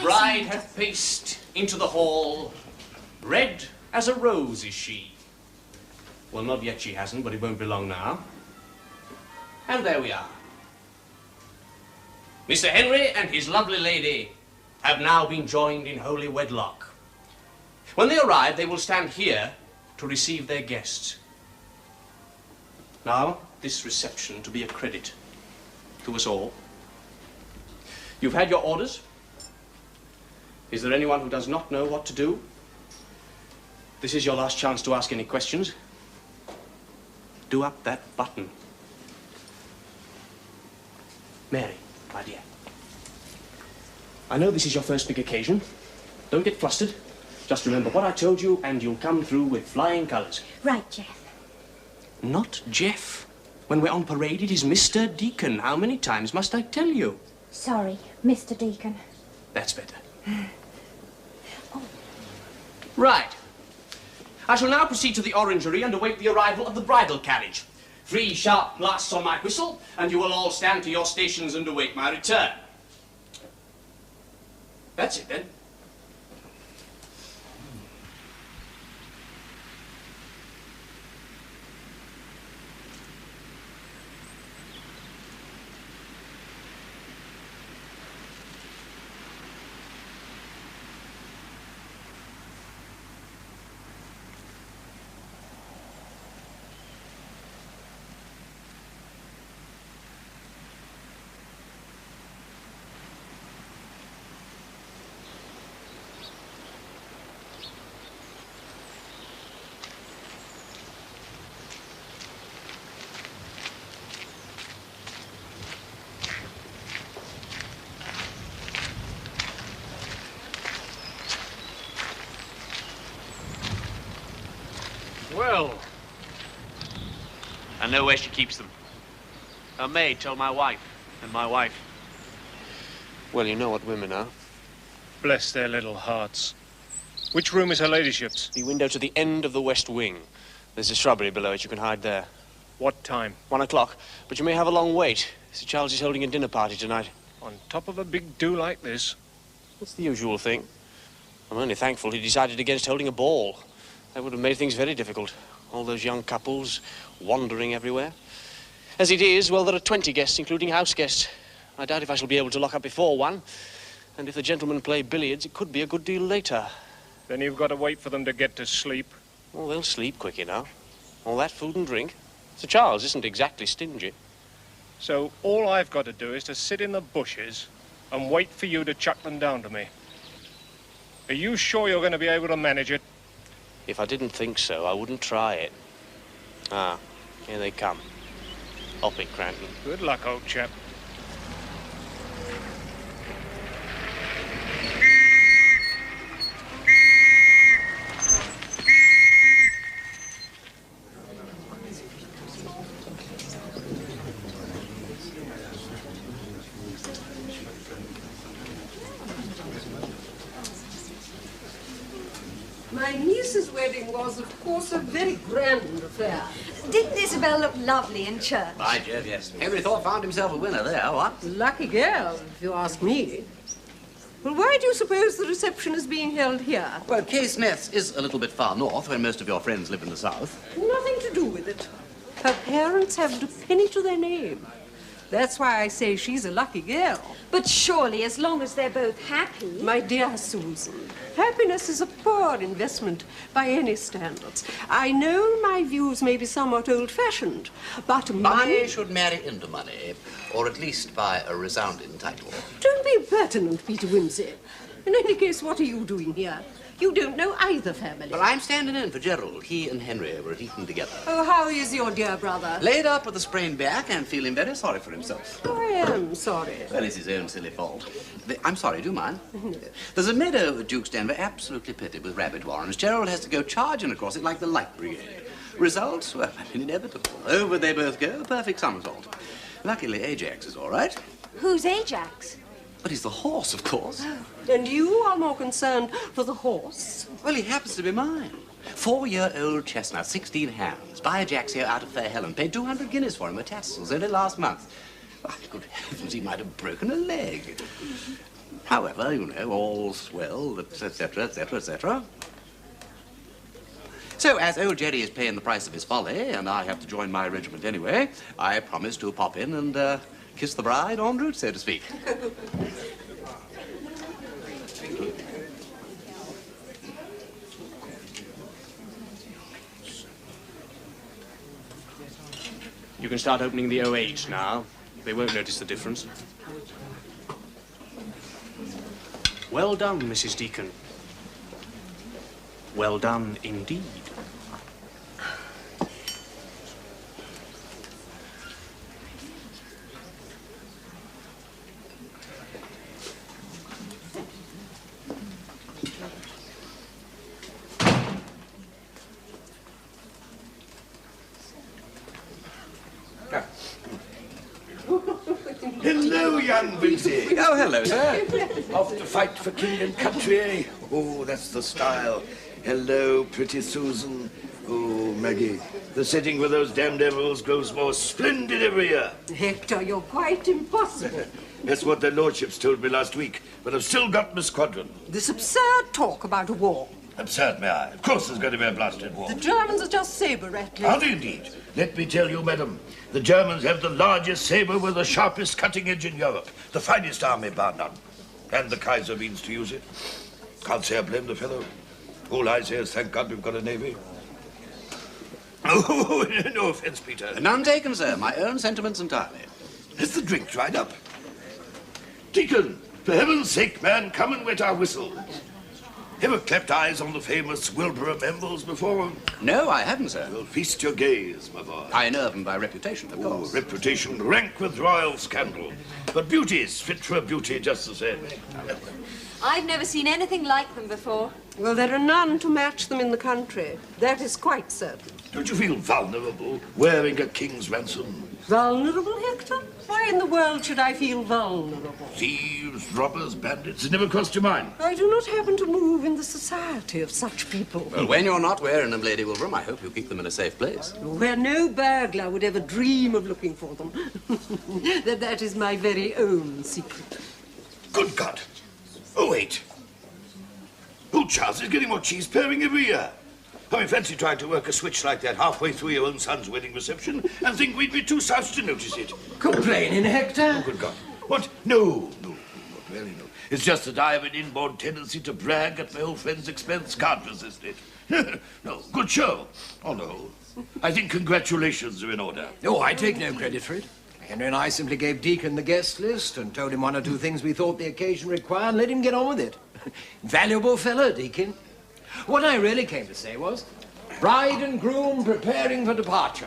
Bride hath paced into the hall, red as a rose is she. Well, not yet she hasn't, but it won't be long now. And there we are. Mr. Henry and his lovely lady have now been joined in holy wedlock. When they arrive, they will stand here to receive their guests. Now, this reception to be a credit to us all. You've had your orders. Is there anyone who does not know what to do? This is your last chance to ask any questions. Do up that button. Mary, my dear. I know this is your first big occasion. Don't get flustered. Just remember what I told you and you'll come through with flying colours. Right, Jeff. Not Jeff. When we're on parade, it is Mr. Deacon. How many times must I tell you? Sorry, Mr. Deacon. That's better. Right. I shall now proceed to the orangery and await the arrival of the bridal carriage. 3 sharp blasts on my whistle, and you will all stand to your stations and await my return. That's it, then. Well, I know where she keeps them. Her maid told my wife, and my wife. Well, you know what women are. Bless their little hearts. Which room is her ladyship's? The window to the end of the west wing. There's a shrubbery below it. You can hide there. What time? 1 o'clock. But you may have a long wait. Sir Charles is holding a dinner party tonight. On top of a big do like this? It's the usual thing. I'm only thankful he decided against holding a ball. That would have made things very difficult. All those young couples wandering everywhere. As it is, well, there are 20 guests, including house guests. I doubt if I shall be able to lock up before 1. And if the gentlemen play billiards, it could be a good deal later. Then you've got to wait for them to get to sleep. Well, they'll sleep quick enough. All that food and drink. Sir Charles isn't exactly stingy. So all I've got to do is to sit in the bushes and wait for you to chuck them down to me. Are you sure you're going to be able to manage it? If I didn't think so, I wouldn't try it. Ah, here they come. Up it, Cranton. Good luck, old chap. My niece's wedding was, of course, a very grand affair. Didn't Isabel look lovely in church? By Jove, yes. Henry Thorpe found himself a winner there, what? Lucky girl, if you ask me. Well, why do you suppose the reception is being held here? Well, Kay Smith's is a little bit far north, where most of your friends live in the south. Nothing to do with it. Her parents haven't a penny to their name. That's why I say she's a lucky girl. But surely, as long as they're both happy... My dear Susan, happiness is a poor investment by any standards. I know my views may be somewhat old-fashioned, but Money should marry into money, or at least by a resounding title. Don't be impertinent, Peter Wimsey. In any case, what are you doing here? You don't know either family. Well, I'm standing in for Gerald. He and Henry were at Eton together. Oh, how is your dear brother? Laid up with a sprained back and feeling very sorry for himself. Oh, I am sorry. Well, it's his own silly fault. I'm sorry, do you mind? There's a meadow at Duke's Den absolutely pitted with rabbit warrens. Gerald has to go charging across it like the Light Brigade. Result? Well, inevitable. Over they both go, a perfect somersault. Luckily, Ajax is all right. Who's Ajax? But he's the horse, of course. And you are more concerned for the horse? Well, he happens to be mine. 4-year-old chestnut, 16 hands. By Ajax here out of Fair Helen. Paid 200 guineas for him at Tassels only last month. Oh, good heavens, he might have broken a leg. However, you know, all's well, etc., etc., etc. So, as old Jerry is paying the price of his folly, and I have to join my regiment anyway, I promise to pop in and, kiss the bride en route, so to speak. You can start opening the 08 now. They won't notice the difference. Well done, Mrs. Deacon. Well done indeed. Hello, young Wimsey. Oh, hello, sir. Off to fight for king and country. Oh, that's the style. Hello, pretty Susan. Oh, Maggie, the setting with those damn devils grows more splendid every year. Hector, you're quite impossible. That's what their lordships told me last week, but I've still got my squadron. This absurd talk about a war. Absurd, may I? Of course there's going to be a blasted war. The Germans are just saber-rattling. Are they indeed? Let me tell you, madam, the Germans have the largest saber with the sharpest cutting edge in Europe. The finest army, bar none. And the Kaiser means to use it. Can't say I blame the fellow. All I say is, thank God we've got a navy. Oh, no offense, Peter. None taken, sir. My own sentiments entirely. Has the drink dried up? Deacon, for heaven's sake, man, come and wet our whistles. Ever clapped eyes on the famous Wilbur Membles before? No, I haven't, sir. Well, feast your gaze, my boy. I know of them by reputation, of Oh, course. reputation rank with royal scandal. But beauty's fit for a beauty just the same. I've never seen anything like them before. Well, there are none to match them in the country. That is quite certain. Don't you feel vulnerable wearing a king's ransom? Vulnerable, Hector? Why in the world should I feel vulnerable? Thieves, robbers, bandits, it never crossed your mind. I do not happen to move in the society of such people. Well, when you're not wearing them, Lady Wilbraham, I hope you keep them in a safe place. Where no burglar would ever dream of looking for them. That is my very own secret. Good God. Oh, wait. Oh, Charles is getting more cheese pairing every year. I mean, fancy trying to work a switch like that halfway through your own son's wedding reception and think we'd be too soused to notice it. Complaining, Hector? Oh, good God. What? No, not really, no. It's just that I have an inborn tendency to brag at my old friend's expense. Can't resist it. No, good show, on the whole. I think congratulations are in order. Oh, I take no credit for it. Henry and I simply gave Deacon the guest list and told him one or two things we thought the occasion required and let him get on with it. Valuable fellow, Deacon. What I really came to say was, bride and groom preparing for departure.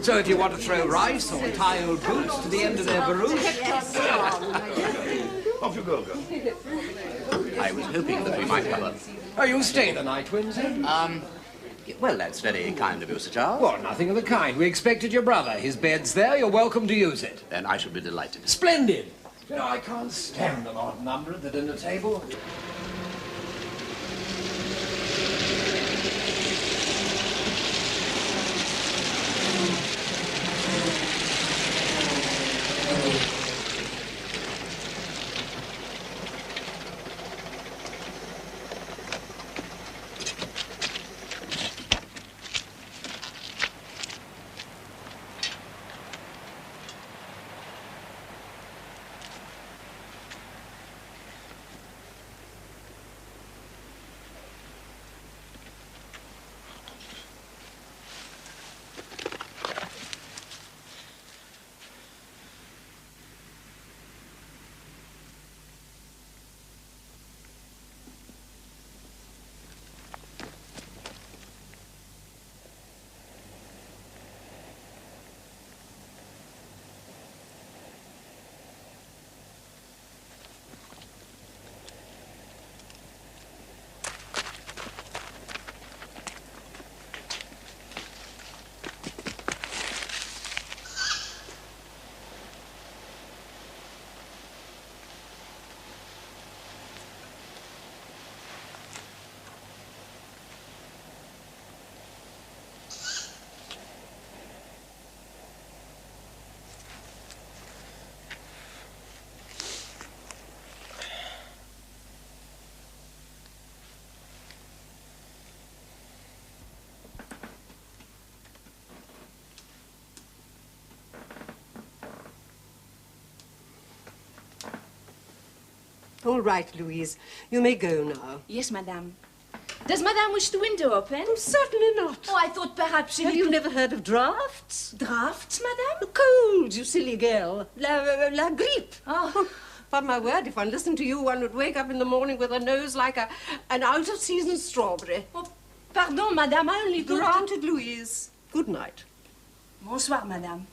So if you want to throw rice or tie old boots to the end of their barouche... Off you go, girl. I was hoping that we might have a... Oh, you'll stay the night, Wimsey? Well, that's very kind of you, Sir Charles. Well, nothing of the kind. We expected your brother. His bed's there. You're welcome to use it. Then I should be delighted. Splendid. You know, I can't stand an odd number at the dinner table. All right, Louise. You may go now. Yes, madame. Does madame wish the window open? Oh, certainly not. Oh, I thought perhaps she... Have you never heard of drafts? Drafts, madame? Colds, you silly girl. La grippe. Oh. But my word, if one listened to you, one would wake up in the morning with a nose like an out-of-season strawberry. Oh, pardon, madame, I only thought... Granted, Louise. Good night. Bonsoir, madame.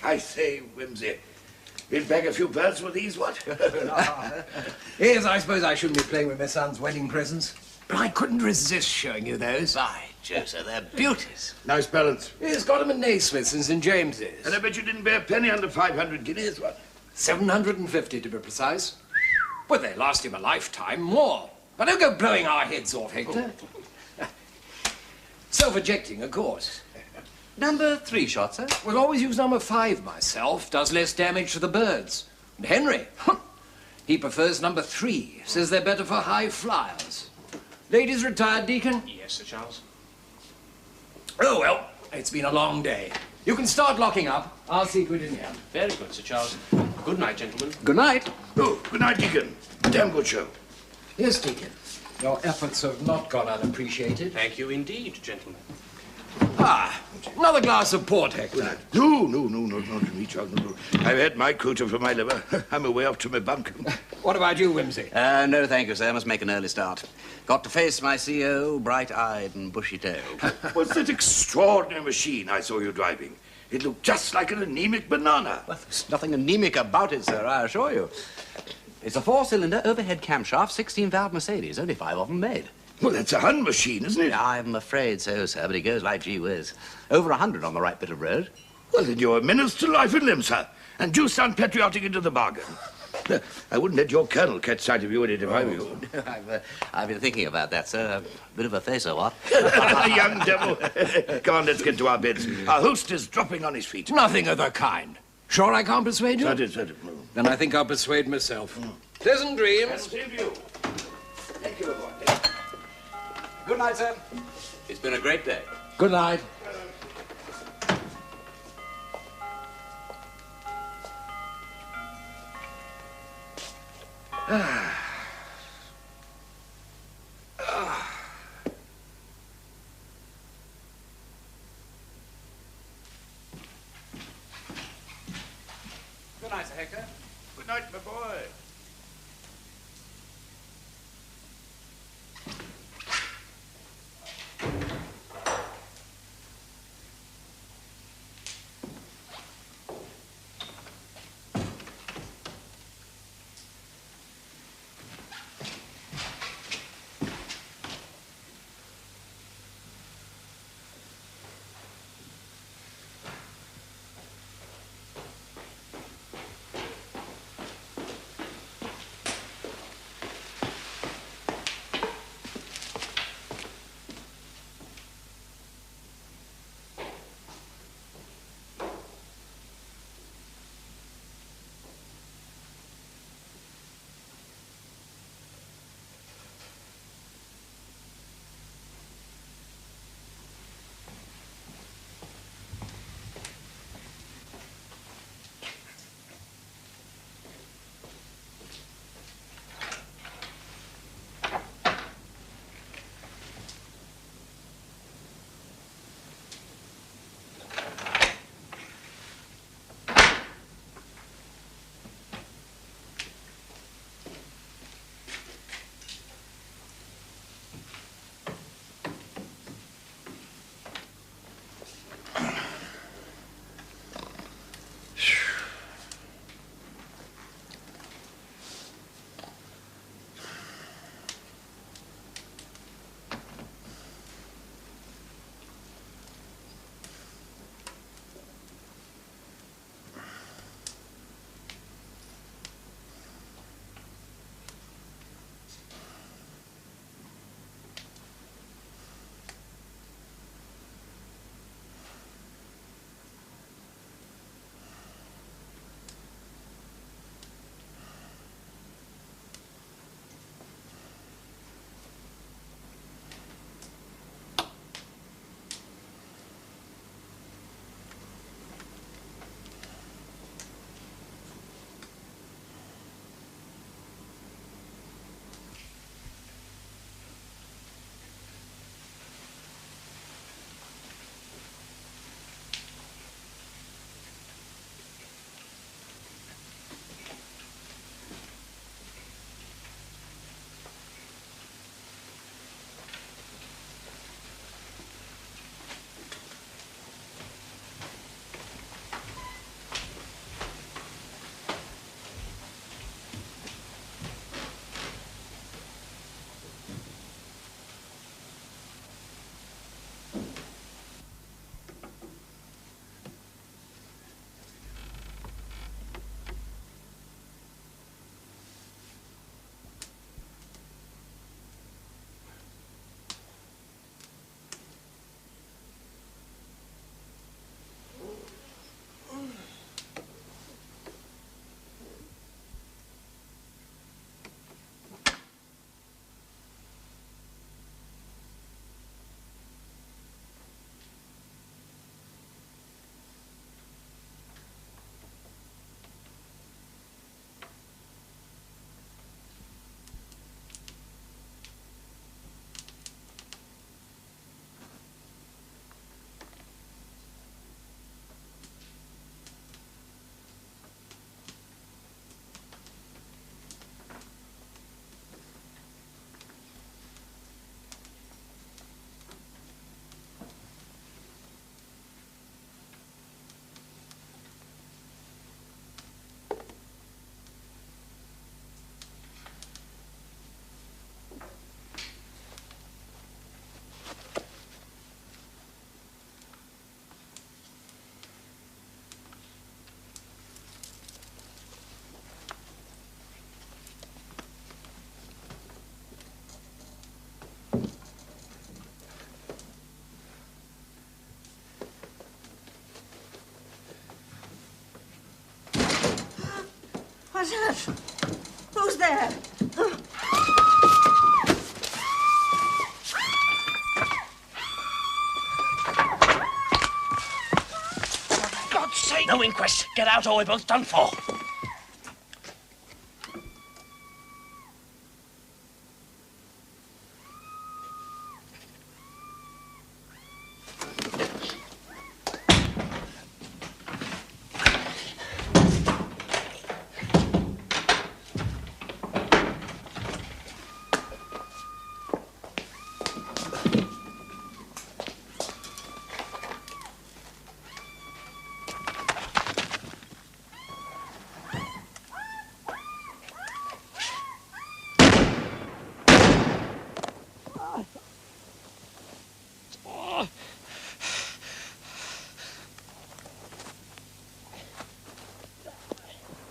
I say, Wimsey, you'd bag a few birds with these, what? Yes, I suppose I shouldn't be playing with my son's wedding presents. But I couldn't resist showing you those. By Joseph, they're beauties. Nice balance. He's got them at Naismith's in St. James's. And I bet you didn't bear a penny under 500 guineas, what? 750 to be precise. Well, they last him a lifetime, more. But don't go blowing our heads off, Hector. Self-ejecting, of course. Number 3 shot, sir. Will always use number 5 myself. Does less damage to the birds. And Henry, he prefers number 3. Says they're better for high flyers. Ladies retired, Deacon? Yes, Sir Charles. Oh, well, it's been a long day. You can start locking up. I'll see to it in here. Very good, Sir Charles. Good night, gentlemen. Good night. Oh, good night, Deacon. Damn good show. Yes, Deacon. Your efforts have not gone unappreciated. Thank you indeed, gentlemen. Ah, another glass of port, Hector. No, not to me, Charles. No. I've had my quota for my liver. I'm away off to my bunk. What about you, Wimsey? No, thank you, sir. I must make an early start. Got to face my CEO, bright-eyed and bushy-tailed. What's that extraordinary machine I saw you driving? It looked just like an anemic banana. Well, there's nothing anemic about it, sir, I assure you. It's a 4-cylinder, overhead camshaft, 16-valve Mercedes. Only 5 of them made. Well, that's a Hun machine, isn't it? I'm afraid so, sir, but he goes like gee whiz. Over 100 on the right bit of road. Well, then you're a menace to life and limb, sir. And you sound patriotic into the bargain. I wouldn't let your colonel catch sight of you in it if I were you. I've been thinking about that, sir. A bit of a facer, what? Young devil. Come on, let's get to our beds. Our host is dropping on his feet. Nothing of the kind. Sure I can't persuade you? Certainly. Then I think I'll persuade myself. Pleasant dreams. Same to you. Thank you, my boy. Good night, sir. It's been a great day. Good night. Good night, Sir Hector. Good night, my boy. What's that? Who's there? For God's sake! No inquest. Get out or we're both done for.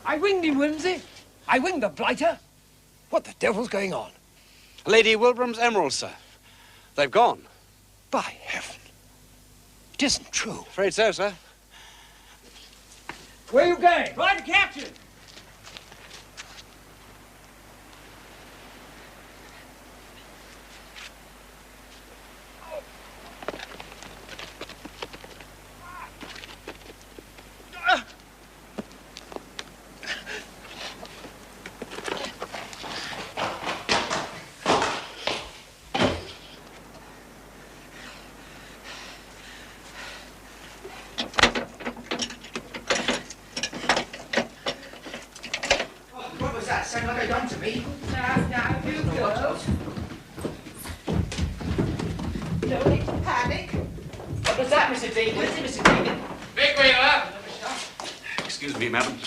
I winged him, Wimsey. I winged the blighter. What the devil's going on? Lady Wilbraham's emeralds, sir. They've gone. By heaven. It isn't true. Afraid so, sir. Where are you going? Right, Captain! Sound like a gun to me. Now, you girls. No need to panic. What was that, Mr. Deacon? What is it, Mr. Deacon? Big wheeler! Excuse me, madam.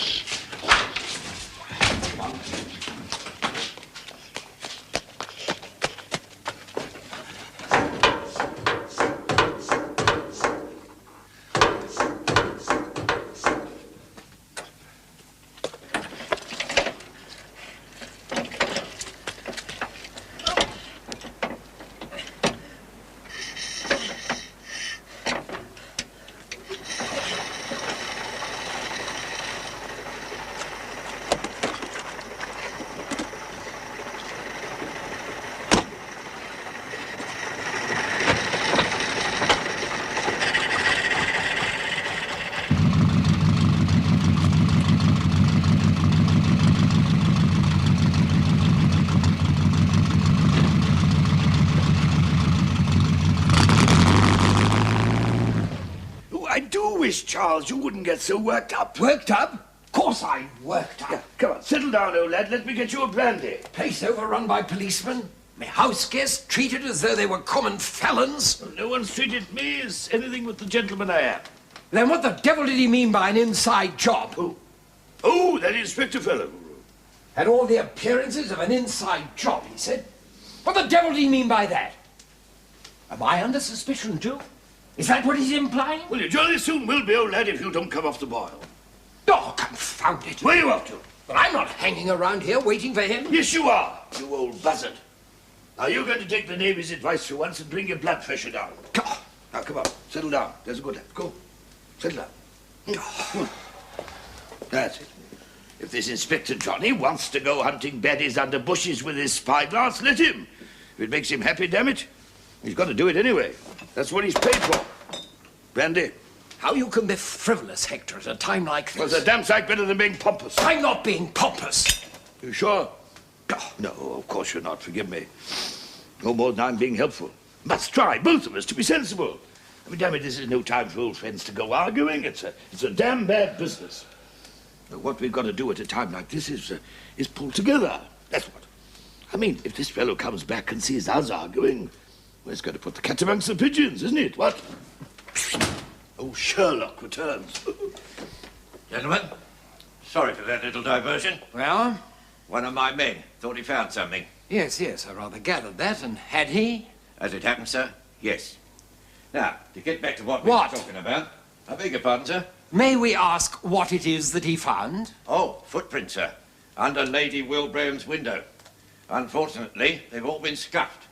Charles, you wouldn't get so worked up. Worked up? Of course I'm worked up. Yeah, come on, settle down, old lad. Let me get you a brandy. Place overrun by policemen. My house guests treated as though they were common felons. Well, no one's treated me as anything but the gentleman I am. Then what the devil did he mean by an inside job? Who? Oh, that inspector fellow. Had all the appearances of an inside job, he said. What the devil did he mean by that? Am I under suspicion, too? Is that what he's implying? Well, you jolly soon will be, old lad, if you don't come off the boil. Oh, confound it. Where are you off to? But I'm not hanging around here waiting for him. Yes, you are, you old buzzard. Now, you're going to take the Navy's advice for once and bring your blood pressure down. Now, come on, settle down. There's a good lad. Go. Settle down. That's it. If this Inspector Johnny wants to go hunting baddies under bushes with his spyglass, let him. If it makes him happy, damn it, he's got to do it anyway. That's what he's paid for. Brandy. How you can be frivolous, Hector, at a time like this? Well, it's a damn sight better than being pompous. I'm not being pompous. You sure? No, of course you're not. Forgive me. No more than I'm being helpful. Must try, both of us, to be sensible. I mean, damn it, this is no time for old friends to go arguing. It's a damn bad business. What we've got to do at a time like this is pull together. That's what. I mean, if this fellow comes back and sees us arguing, well, it's going to put the cat amongst the pigeons, isn't it? What? Oh, Sherlock returns. Gentlemen, sorry for that little diversion. Well? One of my men thought he found something. Yes, I rather gathered that. And had he? As it happened, sir, yes. Now, to get back to what we were talking about, I beg your pardon, sir. May we ask what it is that he found? Oh, footprints, sir, under Lady Wilbraham's window. Unfortunately, they've all been scuffed.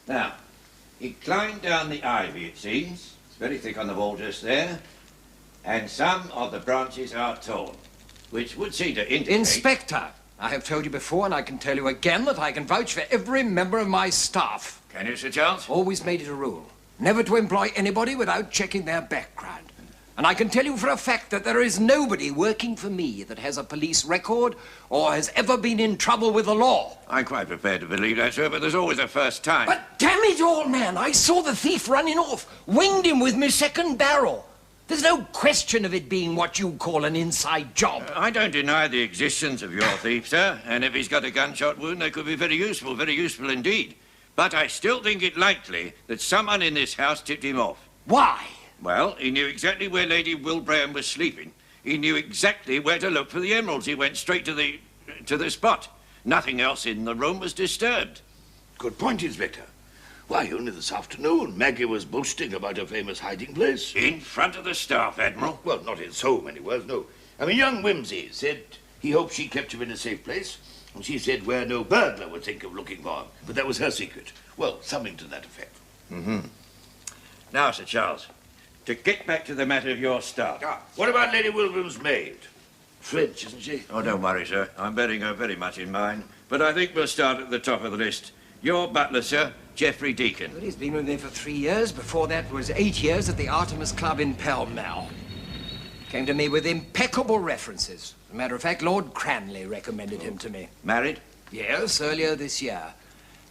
Now, he climbed down the ivy, it seems. It's very thick on the wall just there. And some of the branches are torn. which would seem to indicate... Inspector, I have told you before, and I can tell you again, that I can vouch for every member of my staff. Can you, Sir Charles? Always made it a rule, never to employ anybody without checking their background. And I can tell you for a fact that there is nobody working for me that has a police record or has ever been in trouble with the law. I'm quite prepared to believe that, sir, but there's always a first time. But damn it all, man, I saw the thief running off, winged him with my second barrel. There's no question of it being what you call an inside job. I don't deny the existence of your thief, sir, and if he's got a gunshot wound, that could be very useful indeed. But I still think it likely that someone in this house tipped him off. Why? Well, he knew exactly where Lady Wilbraham was sleeping. He knew exactly where to look for the emeralds. He went straight to the spot. Nothing else in the room was disturbed. Good point, Inspector. Why, only this afternoon, Maggie was boasting about her famous hiding place. In front of the staff, Admiral? Well, not in so many words, no. I mean, young Wimsey said he hoped she kept him in a safe place, and she said where no burglar would think of looking for him. But that was her secret. Well, something to that effect. Mm-hmm. Now, Sir Charles, to get back to the matter of your staff. What about Lady Wilbraham's maid? French, isn't she? Oh, don't worry, sir. I'm bearing her very much in mind. But I think we'll start at the top of the list. Your butler, sir, Geoffrey Deacon. Well, he's been with me for 3 years. Before that was 8 years at the Artemis Club in Pall Mall. Came to me with impeccable references. As a matter of fact, Lord Cranley recommended him to me. Married? Yes, earlier this year.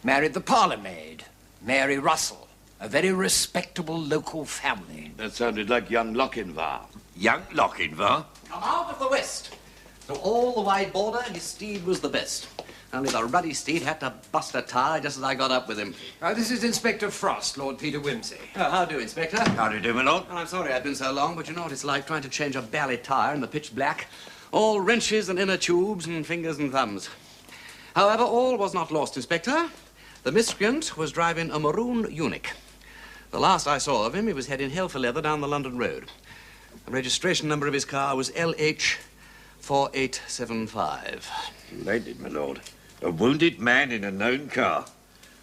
Married the parlour maid, Mary Russell. A very respectable local family. That sounded like young Lochinvar. Young Lochinvar? Come out of the west. Through all the wide border, his steed was the best. Only the ruddy steed had to bust a tire just as I got up with him. This is Inspector Frost, Lord Peter Wimsey. Oh, how do, Inspector? How do you do, my lord? Well, I'm sorry I've been so long, but you know what it's like trying to change a bally tire in the pitch black. All wrenches and inner tubes and fingers and thumbs. However, all was not lost, Inspector. The miscreant was driving a maroon eunuch. The last I saw of him, he was heading hell for leather down the London road. The registration number of his car was LH4875. Splendid, my lord. A wounded man in a known car.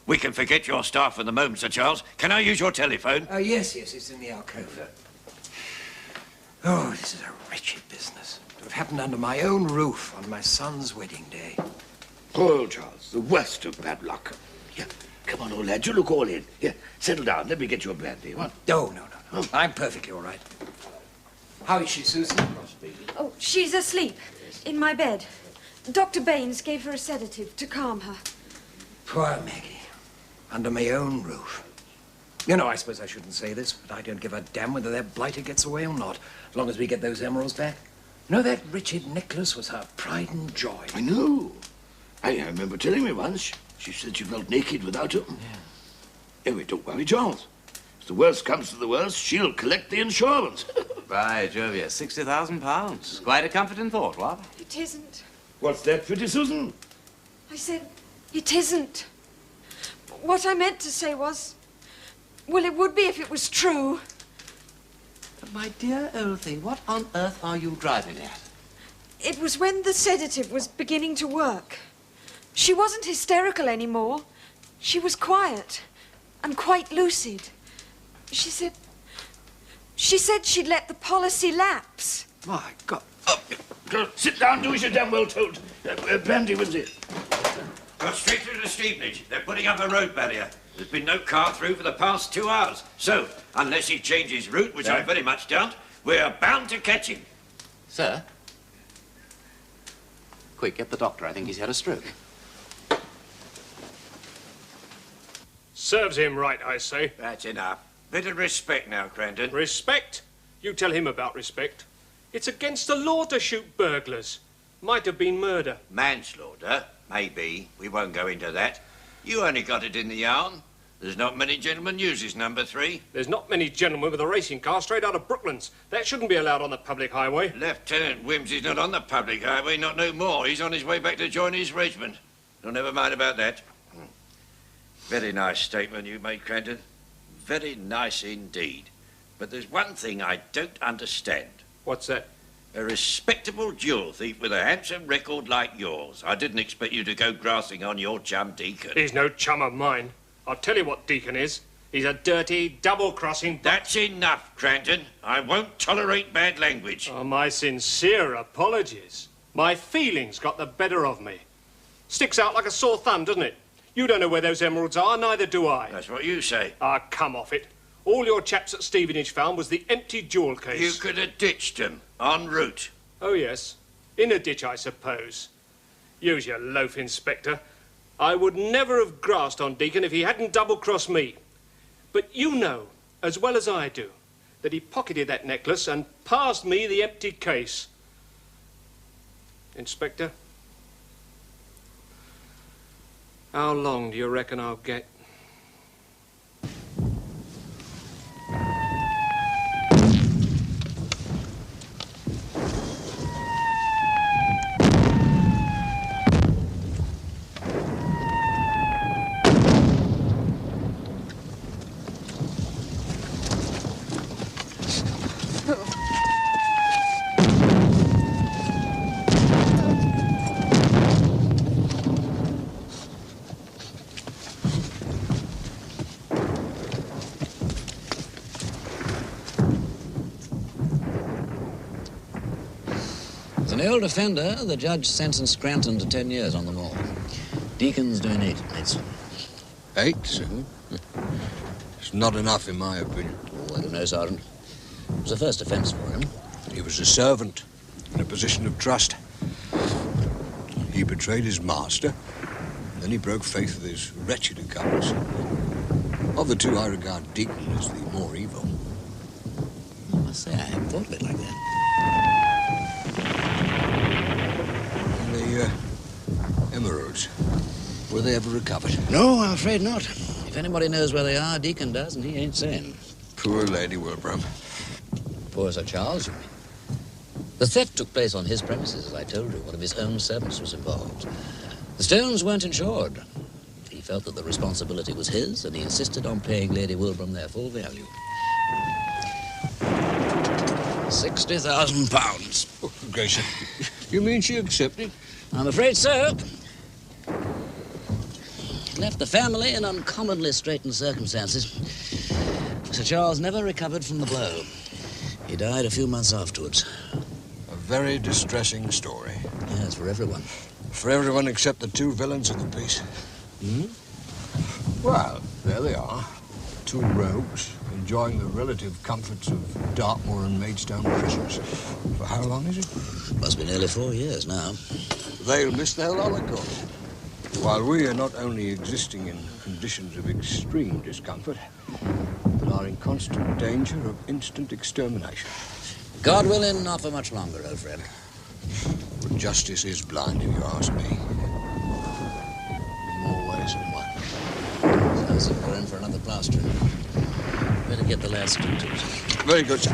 We can forget your staff for the moment, Sir Charles. Can I use your telephone? Yes, it's in the alcove. Oh, this is a wretched business. To have happened under my own roof on my son's wedding day. Poor old Charles, the worst of bad luck. Here, come on, old lad, you look all in. Here, settle down. Let me get you a brandy, what? No. I'm perfectly all right. How is she, Susan? Oh, she's asleep. In my bed. Dr. Baines gave her a sedative to calm her. Poor Maggie. Under my own roof. You know, I suppose I shouldn't say this, but I don't give a damn whether that blighter gets away or not, as long as we get those emeralds back. You know, that wretched necklace was her pride and joy. I know. I remember telling me once. She said she felt naked without them. Yeah. Anyway, don't worry, Charles. If the worst comes to the worst, she'll collect the insurance. By Jove, yes, £60,000. Quite a comforting thought, what? It isn't. What's that, pretty Susan? I said, it isn't. What I meant to say was, well, it would be if it was true. But my dear old thing, what on earth are you driving at? It was when the sedative was beginning to work. She wasn't hysterical anymore. She was quiet and quite lucid. She said she'd let the policy lapse. My God. Sit down, do as you're damn well told. Brandy, Wimsey. Go straight through to Stevenage. They're putting up a road barrier. There's been no car through for the past 2 hours. So, unless he changes route, which I very much doubt, we're bound to catch him. Sir? Quick, get the doctor. I think he's had a stroke. Serves him right, I say. That's enough. Bit of respect now, Crandon. Respect? You tell him about respect. It's against the law to shoot burglars. Might have been murder. Manslaughter? Maybe. We won't go into that. You only got it in the yarn. There's not many gentlemen uses number 3. There's not many gentlemen with a racing car straight out of Brooklands. That shouldn't be allowed on the public highway. Lieutenant Wimsey's not on the public highway, not no more. He's on his way back to join his regiment. So never mind about that. Very nice statement you made, Crandon. Very nice indeed. But there's one thing I don't understand. What's that? A respectable jewel thief with a handsome record like yours. I didn't expect you to go grassing on your chum Deacon. He's no chum of mine. I'll tell you what Deacon is. He's a dirty, double-crossing... That's enough, Cranton. I won't tolerate bad language. Oh, my sincere apologies. My feelings got the better of me. Sticks out like a sore thumb, doesn't it? You don't know where those emeralds are, neither do I. That's what you say. Ah, come off it. All your chaps at Stevenage found was the empty jewel case. You could have ditched them en route. Oh, yes. In a ditch, I suppose. Use your loaf, Inspector. I would never have grasped on Deacon if he hadn't double-crossed me. But you know, as well as I do, that he pocketed that necklace and passed me the empty case. Inspector, how long do you reckon I'll get? As an old offender, the judge sentenced Scranton to 10 years on the mall. Deacon's doing 8 nights. 8, sir? It's not enough, in my opinion. Oh, I don't know, Sergeant. It was a first offence for him. He was a servant in a position of trust. He betrayed his master, and then he broke faith with his wretched accomplice. Of the two, I regard Deacon as the more evil. I must say, I hadn't thought of it like that. The emeralds, were they ever recovered? No, I'm afraid not. If anybody knows where they are, Deacon does, and he ain't saying. Poor Lady Wilbraham. Poor Sir Charles, you mean? The theft took place on his premises, as I told you. One of his own servants was involved. The stones weren't insured. He felt that the responsibility was his, and he insisted on paying Lady Wilbraham their full value. £60,000. Oh, gracious. You mean she accepted? I'm afraid so. It left the family in uncommonly straitened circumstances. Sir Charles never recovered from the blow. He died a few months afterwards. A very distressing story. Yes, for everyone. For everyone except the two villains of the piece. Hmm? Well, there they are. Two rogues enjoying the relative comforts of Dartmoor and Maidstone prisons. For how long is it? Must be nearly 4 years now. They'll miss their Holocaust. While we are not only existing in conditions of extreme discomfort, but are in constant danger of instant extermination. God willing, not for much longer, old friend. But justice is blind, if you ask me. In more ways than one. Sounds like we're in for another plastering. Better get the last two to us. Very good, sir.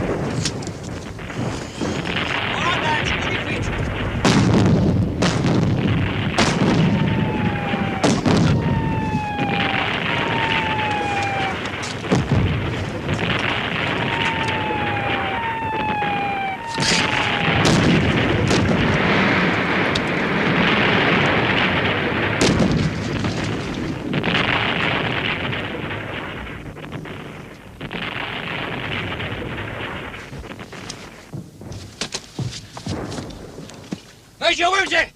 Major Wimsey!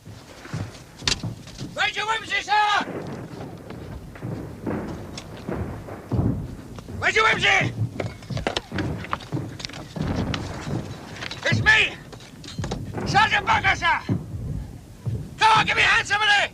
Major Wimsey, sir! Major Wimsey! It's me! Sergeant Bunker, sir! Come on, give me a hand, somebody!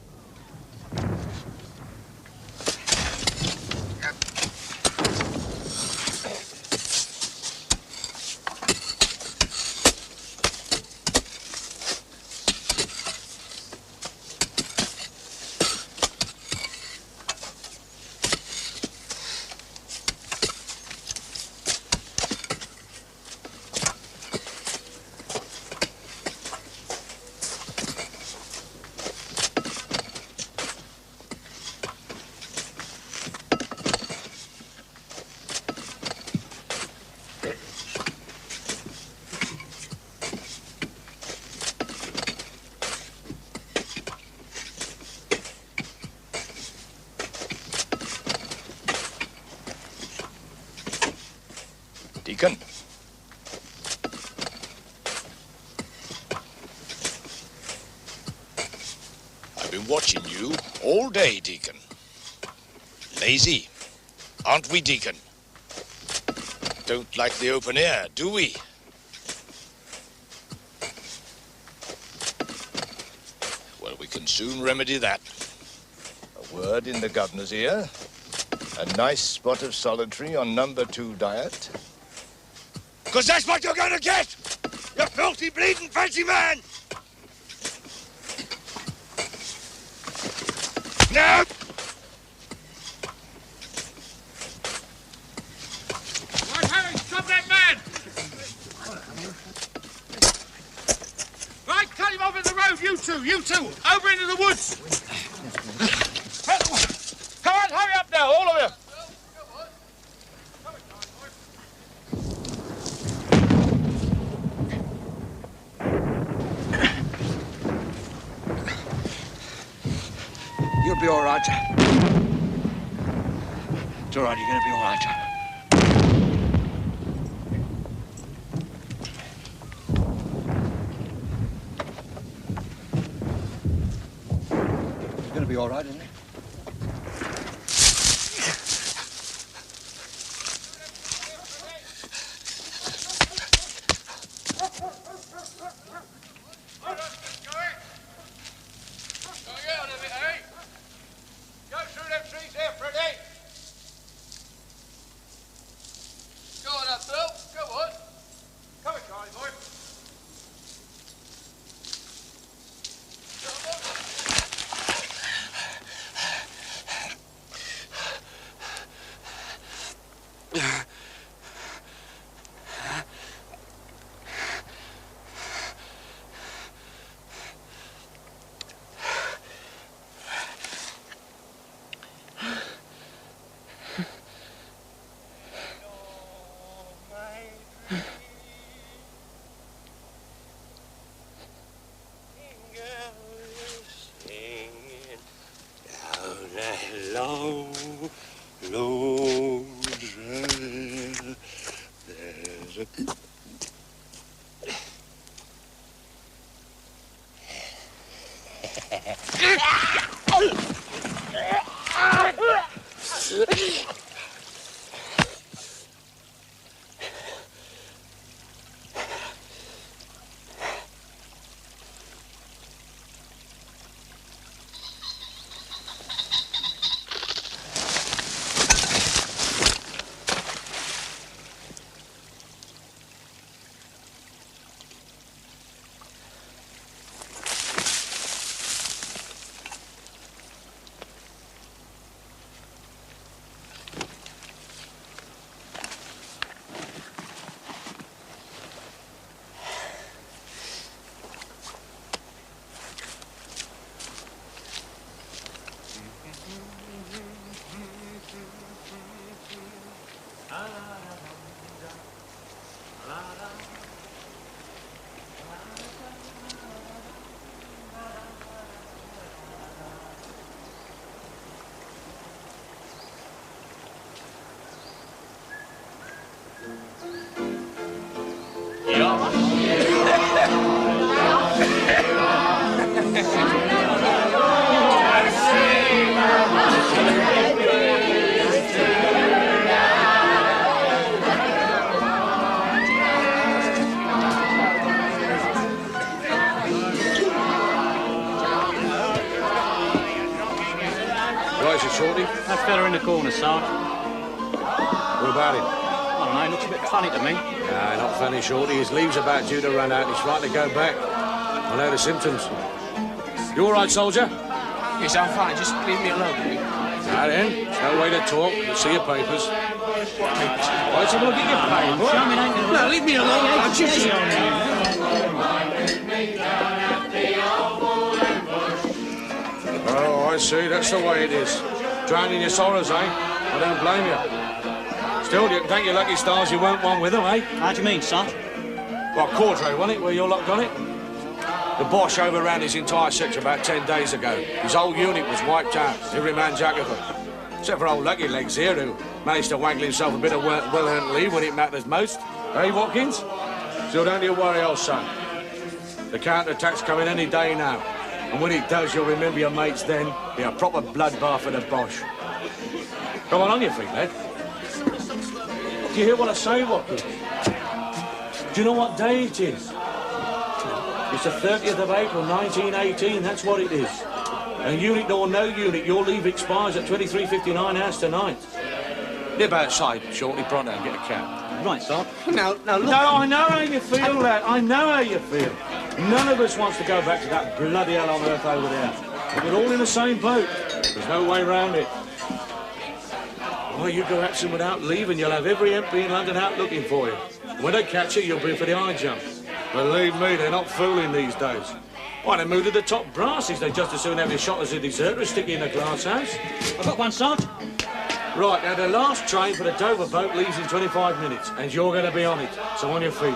Deacon. I've been watching you all day, Deacon. Lazy, aren't we, Deacon? Don't like the open air, do we? Well, we can soon remedy that. A word in the governor's ear. A nice spot of solitary on #2 diet. 'Cause that's what you're gonna get! You filthy, bleeding, fancy man! No! Right, Harry, stop that man! Right, cut him off at the road, you two, over into the woods! Come on, hurry up now, all of you! You'll be all right. It's all right, you're going to be all right. It's going to be all right, isn't it? Shorty? That fella in the corner, Sarge. What about him? I don't know, he looks a bit funny to me. Nah, not funny, Shorty. His leave's about due to run out. He's right to go back. I know the symptoms. You all right, soldier? Yes, I'm fine. Just leave me alone, please. Now then, it's no way to talk. Let's see your papers. Let's have a look at your papers. No, leave me alone. I'm just... Oh, I see. That's the way it is. Drowning your sorrows, eh? I don't blame you. Still, you can thank your lucky stars you weren't one with them, eh? How do you mean, Sarge? Well, Cordray, wasn't it, where your lot got it? The Boche overran his entire sector about 10 days ago. His whole unit was wiped out, every man jack of them. Except for old Lucky Legs here, who Managed to waggle himself a bit of well-earned leave when it matters most. Eh, Watkins? So don't you worry, old son. The counter-attack's coming any day now. And when it does, you'll remember your mates then. Be a proper bloodbath for the Boche. Come on your feet, lad. Do you hear what I say, Watkins? Do you know what day it is? It's the 30th of April, 1918. That's what it is. And unit or no unit, your leave expires at 23:59 hours tonight. Nip outside shortly, pronto, and get a cab. Right, sir. Now, look. No, I know how you feel, lad. I know how you feel. None of us wants to go back to that bloody hell on earth over there. But we're all in the same boat. There's no way round it. Well, you go absent without leave and you'll have every MP in London out looking for you. When they catch you, you'll be for the high jump. Believe me, they're not fooling these days. Why, they moved to the top brasses. They just as soon have you shot as a deserter sticking in a glass house. I've got one, Sarge. Right, now the last train for the Dover boat leaves in 25 minutes, and you're going to be on it. So on your feet.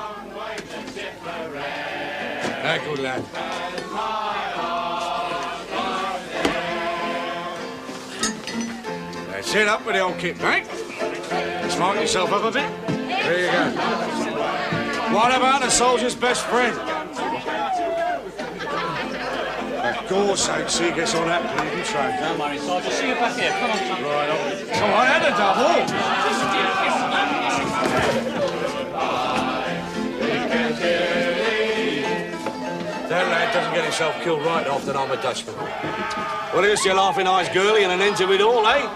Good lad. That's it, up with the old kit, mate. Smart yourself up a bit. There you go. What about the soldier's best friend? For God's sake, see he gets on that bleeding train. Don't worry, Sarge. I'll see you back here. Come on, son. Right on. Come on, and a double. That lad doesn't get himself killed right often, I'm a Dutchman. Well, here's your laughing eyes, girlie, and an end to it all, eh?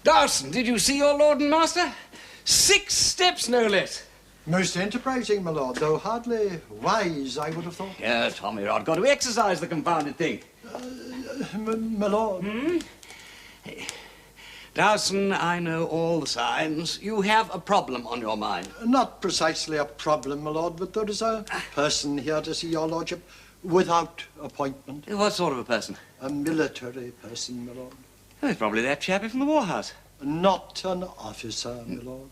Dawson, did you see your lord and master? 6 steps, no less. Most enterprising, my lord, though hardly wise, I would have thought. Yeah, Tommy Rod, got to exercise the confounded thing. My lord. Dawson, I know all the signs. You have a problem on your mind. Not precisely a problem, my lord, but there is a person here to see your lordship without appointment. What sort of a person? A military person, my lord. Oh, it's probably that chappie from the War House. Not an officer, my lord.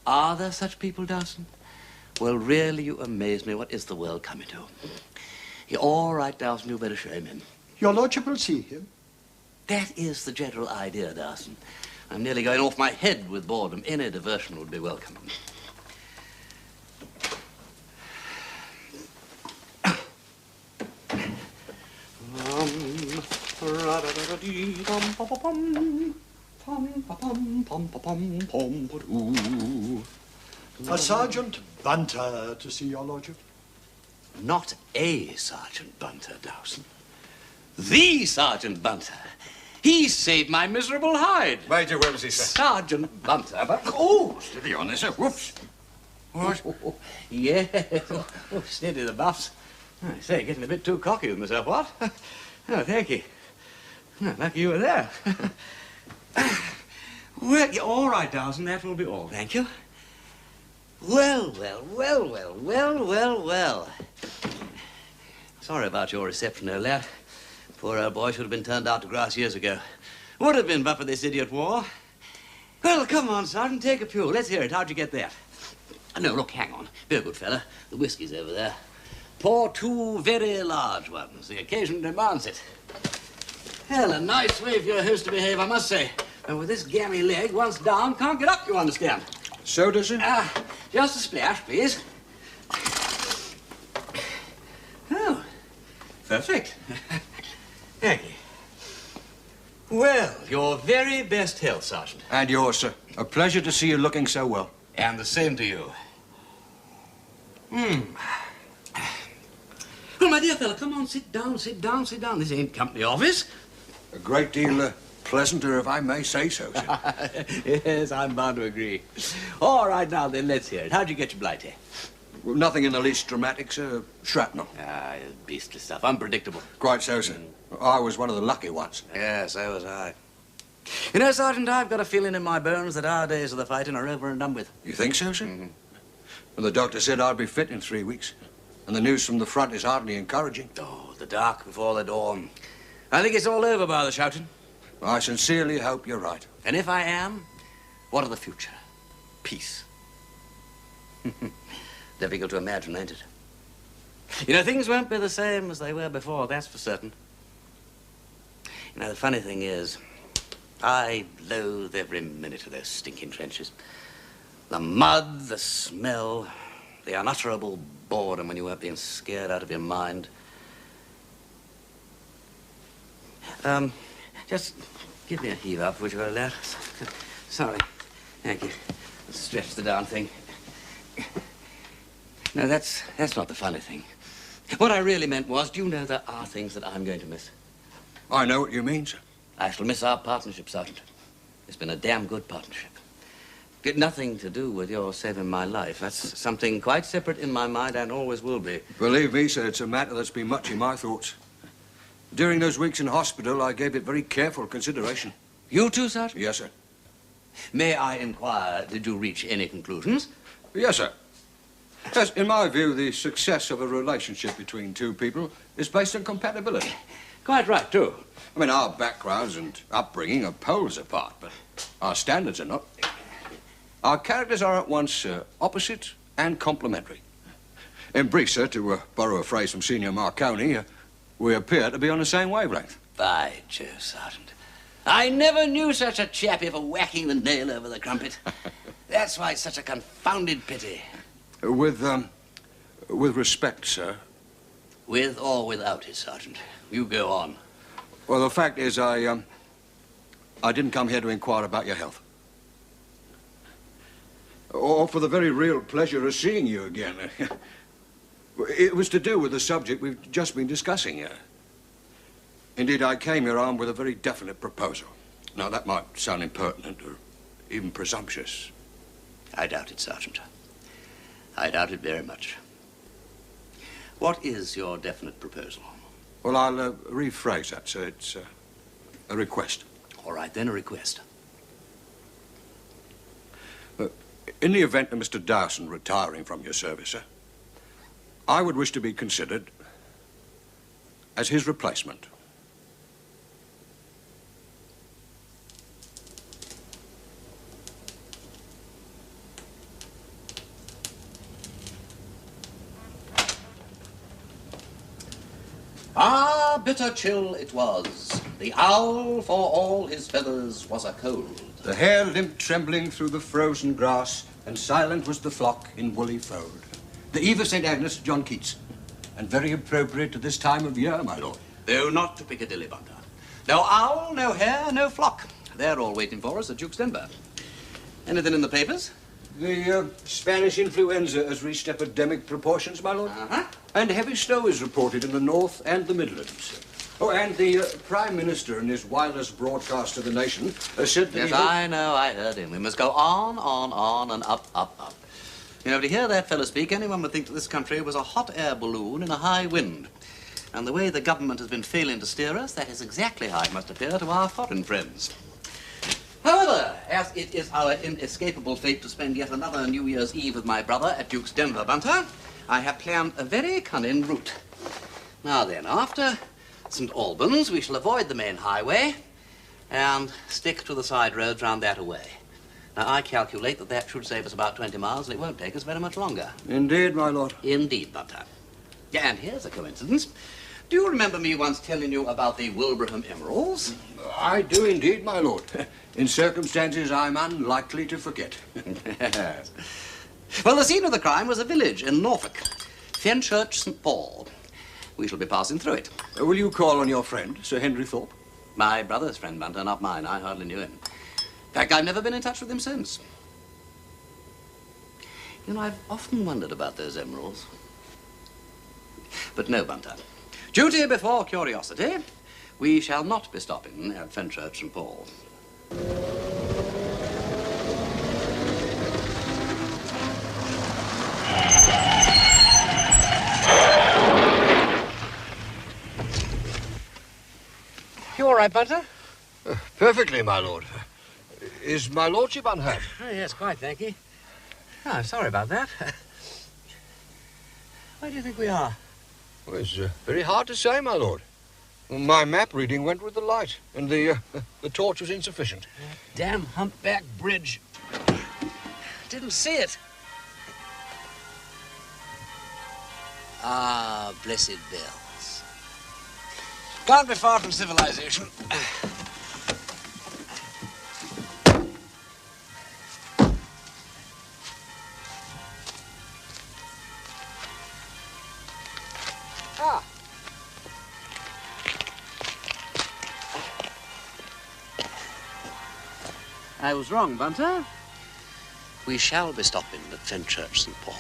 Are there such people, Dawson? Well, really, you amaze me. What is the world coming to? You're all right, Dawson. You better shame him. Your lordship will see him. That is the general idea, Dawson. I'm nearly going off my head with boredom. Any diversion would be welcome. A Sergeant Bunter to see your lordship. Not a Sergeant Bunter, Dawson. The Sergeant Bunter. He saved my miserable hide. Major Wimsey, sir. Sergeant Bunter, but... Oh, steady on this, sir. Whoops. What? Yeah. Oh, steady the buffs. I say, getting a bit too cocky with myself, what? Oh, thank you. Oh, lucky you were there. Well, you're all right, Dawson. That will be all. Thank you. Well. Sorry about your reception, old lad. Poor old boy should have been turned out to grass years ago. Would have been but for this idiot war. Well, come on, Sergeant, take a pew. Let's hear it. How'd you get there? No, look, hang on. Be a good fella. The whiskey's over there. Pour 2 very large ones. The occasion demands it. Hell, a nice way for your host to behave, I must say. And with this gammy leg, once down, can't get up, you understand. So does it? Just a splash, please. Oh, perfect. Thank you. Well, your very best health, Sergeant. And yours, sir. A pleasure to see you looking so well. And the same to you. Well, my dear fellow, come on, sit down. This ain't company office. A great deal pleasanter, if I may say so, sir. Yes, I'm bound to agree. All right, now then, let's hear it. How'd you get your blighty? Well, nothing in the least dramatic, sir. Shrapnel. Beastly stuff. Unpredictable. Quite so, sir. I was one of the lucky ones. Yeah, so was I. You know, Sergeant, I've got a feeling in my bones that our days of the fighting are over and done with. You think so, sir? Mm-hmm. Well, the doctor said I'd be fit in 3 weeks. And the news from the front is hardly encouraging. Oh, the dark before the dawn. I think it's all over by the shouting. I sincerely hope you're right. And if I am, what of the future? Peace. Difficult to imagine, ain't it? You know, things won't be the same as they were before, that's for certain. You know, the funny thing is, I loathe every minute of those stinking trenches. The mud, the smell, the unutterable boredom when you weren't being scared out of your mind. Just give me a heave up, would you, old lad? Sorry. Thank you. Stretch the darn thing. No, that's not the funny thing. What I really meant was, do you know there are things that I'm going to miss? I know what you mean, sir. I shall miss our partnership, Sergeant. It's been a damn good partnership. Got nothing to do with your saving my life. That's something quite separate in my mind and always will be. Believe me, sir, it's a matter that's been much in my thoughts. During those weeks in hospital, I gave it very careful consideration. You too, Sergeant? Yes, sir. May I inquire, did you reach any conclusions? Yes, sir. Yes, in my view, the success of a relationship between two people is based on compatibility. Quite right, too. I mean, our backgrounds and upbringing are poles apart, but our standards are not. Our characters are at once opposite and complementary. In brief, sir, to borrow a phrase from Senior Marconi, we appear to be on the same wavelength. By Jove, Sergeant. I never knew such a chappy for whacking the nail over the crumpet. That's why it's such a confounded pity. With respect, sir. With or without it, Sergeant. You go on. Well, the fact is, I didn't come here to inquire about your health. Or for the very real pleasure of seeing you again. It was to do with the subject we've just been discussing here. Indeed, I came here armed with a very definite proposal. Now, that might sound impertinent or even presumptuous. I doubt it, Sergeant. I doubt it very much. What is your definite proposal? Well, I'll rephrase that, sir. It's a request. All right, then, a request. In the event of Mr. Dawson retiring from your service, sir, I would wish to be considered as his replacement. Ah, bitter chill it was. The owl, for all his feathers, was a cold. The hare limped trembling through the frozen grass, and silent was the flock in woolly fold. The Eve of St. Agnes, John Keats. And very appropriate to this time of year, my lord. Though not to Piccadilly, Bunter. No owl, no hare, no flock. They're all waiting for us at Duke's Denver. Anything in the papers? The Spanish influenza has reached epidemic proportions, my lord. Uh-huh. And heavy snow is reported in the north and the Midlands. Oh, and the Prime Minister in his wireless broadcast to the nation said that Yes, I know, I heard him. We must go on, and up, up, up. You know, to hear that fellow speak, anyone would think that this country was a hot air balloon in a high wind. And the way the government has been failing to steer us, that is exactly how it must appear to our foreign friends. However, as it is our inescapable fate to spend yet another New Year's Eve with my brother at Duke's Denver, Bunter, I have planned a very cunning route. Now then, after St. Albans, we shall avoid the main highway and stick to the side roads round that away. Now, I calculate that that should save us about 20 miles, and it won't take us very much longer. Indeed, my lord. Indeed, Bunter. Yeah, and here's a coincidence. Do you remember me once telling you about the Wilbraham emeralds? I do indeed, my lord. In circumstances I'm unlikely to forget. Yes. Well, the scene of the crime was a village in Norfolk, Fenchurch St. Paul. We shall be passing through it. Will you call on your friend, Sir Henry Thorpe? My brother's friend, Bunter, not mine. I hardly knew him. In fact, I've never been in touch with him since. You know, I've often wondered about those emeralds. But no, Bunter. Duty before curiosity. We shall not be stopping at Fenchurch St. Paul. You all right, Bunter? Perfectly, my lord. Is my lordship unhurt? Oh, yes, quite, thank you. Oh, sorry about that. Where do you think we are? Well, it's very hard to say, my lord. Well, my map reading went with the light, and the torch was insufficient. Damn humpback bridge. Didn't see it. Ah, blessed bells. Can't be far from civilization. Ah. I was wrong, Bunter. We shall be stopping at Fenchurch St. Paul.